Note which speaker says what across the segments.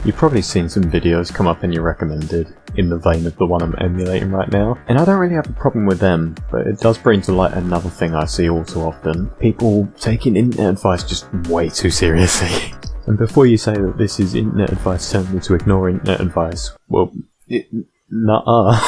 Speaker 1: You've probably seen some videos come up in your recommended in the vein of the one I'm emulating right now, and I don't really have a problem with them, but it does bring to light another thing I see all too often: people taking internet advice just way too seriously. And before you say that this is internet advice telling me to ignore internet advice, well, nuh-uh.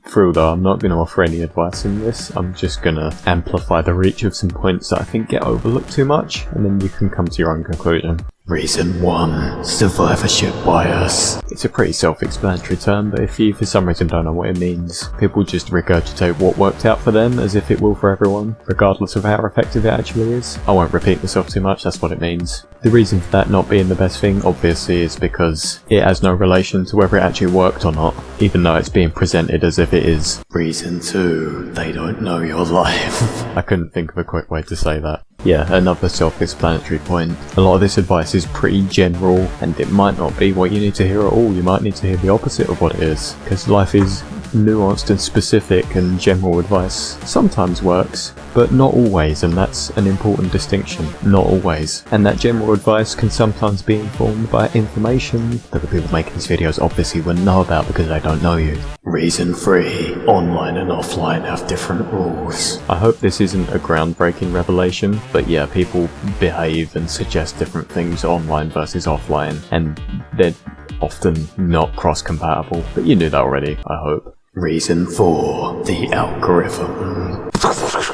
Speaker 1: Through though, I'm not going to offer any advice in this. I'm just going to amplify the reach of some points that I think get overlooked too much, and then you can come to your own conclusion. Reason 1. Survivorship bias. It's a pretty self-explanatory term, but if you for some reason don't know what it means, people just regurgitate what worked out for them as if it will for everyone, regardless of how effective it actually is. I won't repeat myself too much, that's what it means. The reason for that not being the best thing, obviously, is because it has no relation to whether it actually worked or not, even though it's being presented as if it is. Reason 2. They don't know your life. I couldn't think of a quick way to say that. Yeah, another self-explanatory point. A lot of this advice is pretty general, and it might not be what you need to hear at all. You might need to hear the opposite of what it is, because life is nuanced and specific, and general advice sometimes works, but not always, and that's an important distinction. Not always. And that general advice can sometimes be informed by information that the people making these videos obviously wouldn't know about because they don't know you. Reason 3. Online and offline have different rules. I hope this isn't a groundbreaking revelation, but yeah, people behave and suggest different things online versus offline, and they're often not cross-compatible, but you knew that already, I hope. Reason 4. The algorithm.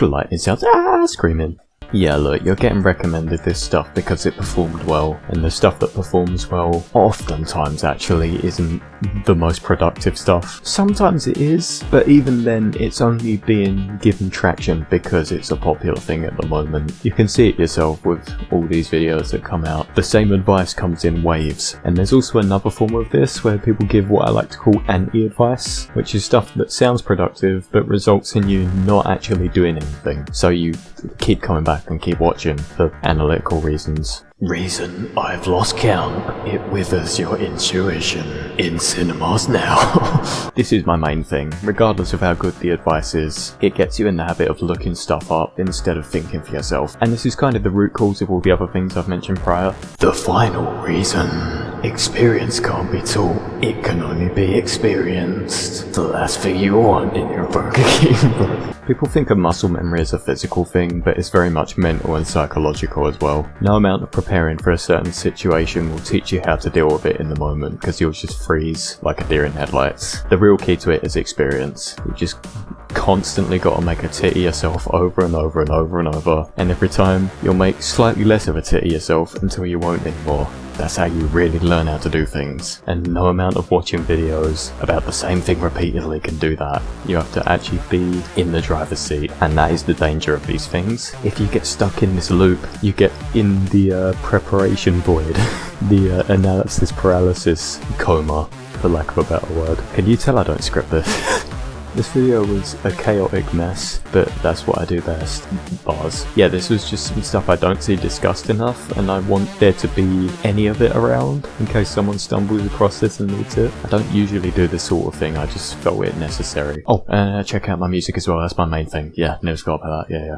Speaker 1: Lightning sounds, screaming. Yeah, look, you're getting recommended this stuff because it performed well, and the stuff that performs well oftentimes actually isn't the most productive stuff. Sometimes it is, but even then it's only being given traction because it's a popular thing at the moment. You can see it yourself with all these videos that come out. The same advice comes in waves, and there's also another form of this where people give what I like to call anti-advice, which is stuff that sounds productive but results in you not actually doing anything. So you keep coming back and keep watching for analytical reasons. Reason I've lost count. It withers your intuition. In cinemas now. This is my main thing. Regardless of how good the advice is, it gets you in the habit of looking stuff up instead of thinking for yourself. And this is kind of the root cause of all the other things I've mentioned prior. The final reason. Experience can't be taught. It can only be experienced. The last thing you want in your Burger King book. People think of muscle memory as a physical thing, but it's very much mental and psychological as well. No amount of preparing for a certain situation will teach you how to deal with it in the moment, because you'll just freeze like a deer in headlights. The real key to it is experience. You just constantly got to make a tit of yourself over and over and over and over, and every time you'll make slightly less of a tit of yourself until you won't anymore. That's how you really learn how to do things, and no amount of watching videos about the same thing repeatedly can do that. You have to actually be in the driver's seat, and that is the danger of these things. If you get stuck in this loop, you get in the preparation void, the analysis paralysis coma, for lack of a better word. Can you tell I don't script this? This video was a chaotic mess, but that's what I do best. Bars. Yeah, this was just some stuff I don't see discussed enough, and I want there to be any of it around, in case someone stumbles across this and needs it. I don't usually do this sort of thing, I just felt it necessary. Oh, check out my music as well, that's my main thing. Yeah, never forgot about that, yeah.